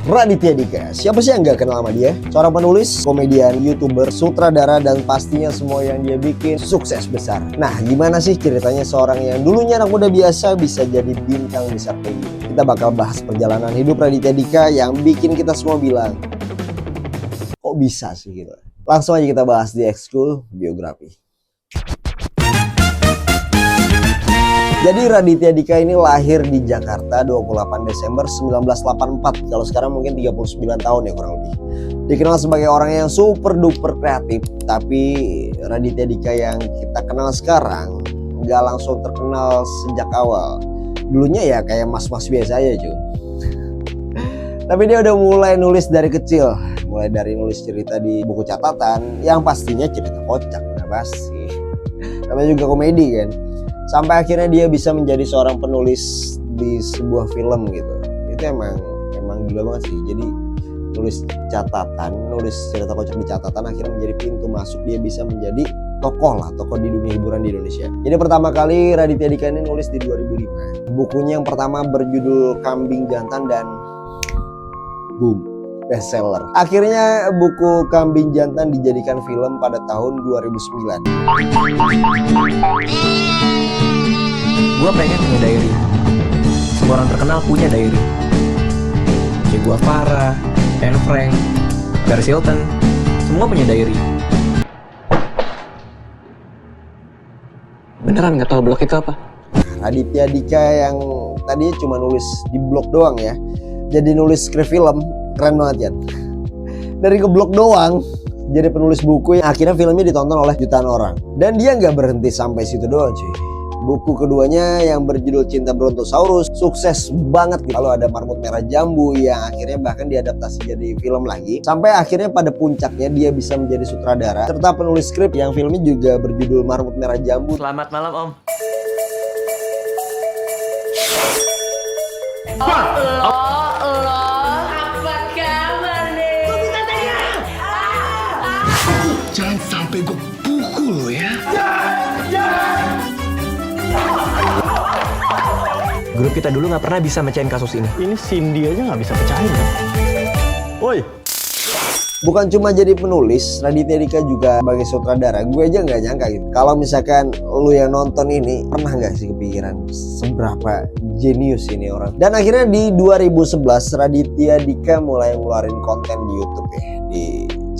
Raditya Dika, siapa sih yang gak kenal sama dia? Seorang penulis, komedian, youtuber, sutradara, dan pastinya semua yang dia bikin sukses besar. Nah, gimana sih ceritanya seorang yang dulunya anak muda biasa bisa jadi bintang besar kayak gini? Kita bakal bahas perjalanan hidup Raditya Dika yang bikin kita semua bilang, kok bisa sih gitu? Langsung aja kita bahas di Ekskul Biografi. Jadi Raditya Dika ini lahir di Jakarta 28 Desember 1984. Kalau sekarang mungkin 39 tahun ya kurang lebih. Dikenal sebagai orang yang super duper kreatif. Tapi Raditya Dika yang kita kenal sekarang nggak langsung terkenal sejak awal. Dulunya ya kayak mas-mas biasa aja cuy. Tapi dia udah mulai nulis dari kecil. Mulai dari nulis cerita di buku catatan. Yang pastinya cerita kocak, udah pasti. Namanya juga komedi kan. Sampai akhirnya dia bisa menjadi seorang penulis di sebuah film gitu. Itu emang gila banget sih. Jadi nulis catatan, nulis cerita kocak di catatan akhirnya menjadi pintu masuk dia bisa menjadi tokoh di dunia hiburan di Indonesia. Jadi pertama kali Raditya Dika ini nulis di 2005. Bukunya yang pertama berjudul Kambing Jantan dan boom, bestseller. Akhirnya buku Kambing Jantan dijadikan film pada tahun 2009. Gue pengen punya diary. Semua orang terkenal punya diary. Che Guevara, Anne Frank, Paris Hilton, semua punya diary. Beneran nggak tahu blog itu apa? Raditya Dika yang tadinya cuma nulis di blog doang ya, jadi nulis skrip film, keren banget ya. Dari ke blog doang, jadi penulis buku yang akhirnya filmnya ditonton oleh jutaan orang. Dan dia nggak berhenti sampai situ doang cuy. Buku keduanya yang berjudul Cinta Brontosaurus sukses banget gitu. Lalu ada Marmut Merah Jambu yang akhirnya bahkan diadaptasi jadi film lagi. Sampai akhirnya pada puncaknya dia bisa menjadi sutradara serta penulis skrip yang filmnya juga berjudul Marmut Merah Jambu. Selamat malam Om. Jangan sampai gue pukul lo ya. Grup kita dulu nggak pernah bisa mecahin kasus ini. Ini Cindy aja nggak bisa pecahin kan? Woi. Bukan cuma jadi penulis, Raditya Dika juga sebagai sutradara. Gue aja nggak nyangka gitu. Kalau misalkan lu yang nonton ini, pernah nggak sih kepikiran seberapa jenius ini orang? Dan akhirnya di 2011 Raditya Dika mulai ngeluarin konten di YouTube ya, di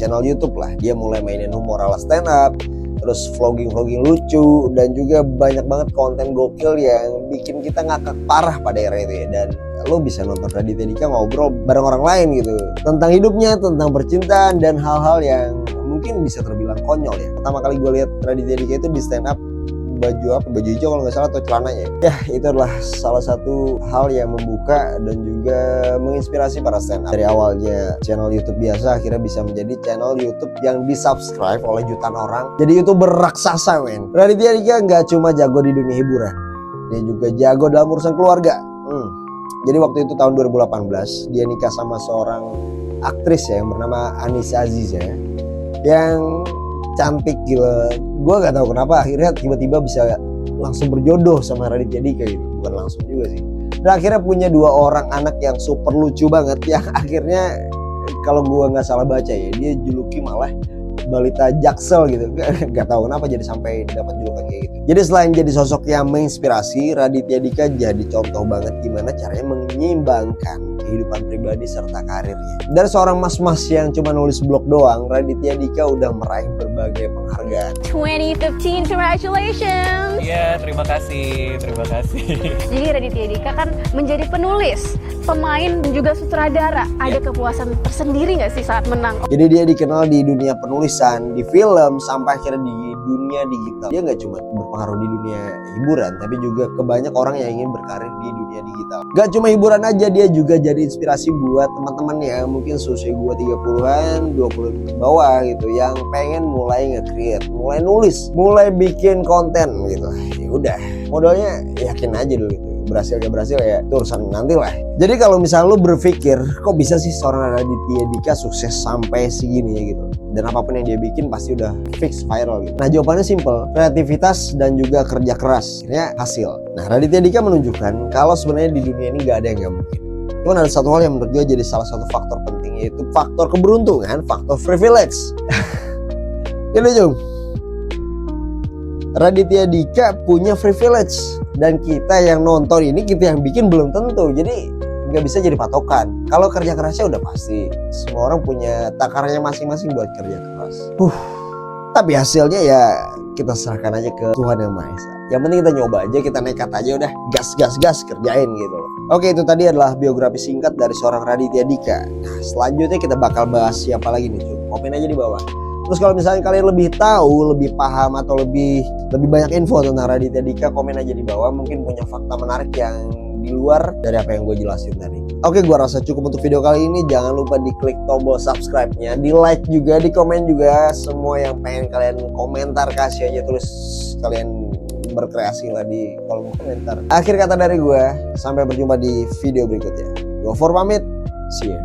channel YouTube lah. Dia mulai mainin humor ala stand up, terus vlogging lucu, dan juga banyak banget konten gokil yang bikin kita ngakak parah pada era itu ya. Dan lo bisa nonton Raditya Dika ngobrol bareng orang lain gitu tentang hidupnya, tentang percintaan, dan hal-hal yang mungkin bisa terbilang konyol ya. Pertama kali gue lihat Raditya Dika itu di stand up baju hijau kalau nggak salah, atau celananya ya. Itu adalah salah satu hal yang membuka dan juga menginspirasi para stand up. Dari awalnya channel YouTube biasa akhirnya bisa menjadi channel YouTube yang disubscribe oleh jutaan orang. Jadi YouTuber raksasa men. Raditya Dika nggak cuma jago di dunia hiburan, dia juga jago dalam urusan keluarga. Jadi waktu itu tahun 2018 dia nikah sama seorang aktris ya yang bernama Anissa Aziz ya, yang cantik gila. Gue gak tahu kenapa akhirnya tiba-tiba bisa langsung berjodoh sama Raditya Dika gitu. Bukan langsung juga sih. Dan akhirnya punya 2 orang anak yang super lucu banget, yang akhirnya kalau gue nggak salah baca ya, dia juluki malah balita Jaksel gitu. Gak tahu kenapa jadi sampai dapat julukan kayak gitu. Jadi selain jadi sosok yang menginspirasi, Raditya Dika jadi contoh banget gimana caranya menyeimbangkan kehidupan pribadi serta karirnya. Dari seorang mas-mas yang cuma nulis blog doang, Raditya Dika udah meraih berbagai penghargaan. 2015, congratulations. Iya, terima kasih. Jadi Raditya Dika kan menjadi penulis, pemain, dan juga sutradara. Ada kepuasan tersendiri nggak sih saat menang? Jadi dia dikenal di dunia penulisan, di film, sampai akhirnya di dunia digital. Dia nggak cuma berpengaruh di dunia hiburan, tapi juga ke banyak orang yang ingin berkarir di dunia digital. Gak cuma hiburan aja, dia juga jadi inspirasi buat teman-teman yang mungkin seusia gue 30-an, 20 ke bawah gitu, yang pengen mulai nge-create, mulai nulis, mulai bikin konten gitu. Ya udah, modalnya yakin aja dulu gitu. Berhasil gak berhasil ya itu urusan nanti lah. Jadi kalau misalnya lu berpikir kok bisa sih seorang Raditya Dika sukses sampai segini ya gitu, dan apapun yang dia bikin pasti udah fix viral gitu. Nah jawabannya simple, kreativitas dan juga kerja keras akhirnya hasil. Nah Raditya Dika menunjukkan kalau sebenarnya di dunia ini gak ada yang gak mungkin. Cuman ada satu hal yang menurut gue jadi salah satu faktor penting, yaitu faktor keberuntungan, faktor privilege. Ini Jung, Raditya Dika punya privilege, dan kita yang nonton ini, kita yang bikin belum tentu. Jadi nggak bisa jadi patokan. Kalau kerja kerasnya udah pasti, semua orang punya takarannya masing-masing buat kerja keras. Tapi hasilnya ya kita serahkan aja ke Tuhan Yang Maha Esa. Yang penting kita nyoba aja, kita nekat aja, udah gas kerjain gitu loh. Oke, itu tadi adalah biografi singkat dari seorang Raditya Dika. Nah, selanjutnya kita bakal bahas siapa lagi nih, Jung? Komen aja di bawah. Terus kalau misalnya kalian lebih tahu, lebih paham, atau lebih banyak info tentang Raditya Dika, komen aja di bawah. Mungkin punya fakta menarik yang di luar dari apa yang gue jelasin tadi. Oke, gue rasa cukup untuk video kali ini. Jangan lupa diklik tombol subscribe-nya, di like juga, di komen juga. Semua yang pengen kalian komentar, kasih aja, terus kalian berkreasi lah di kolom komentar. Akhir kata dari gue, sampai berjumpa di video berikutnya. Gue For pamit, see you.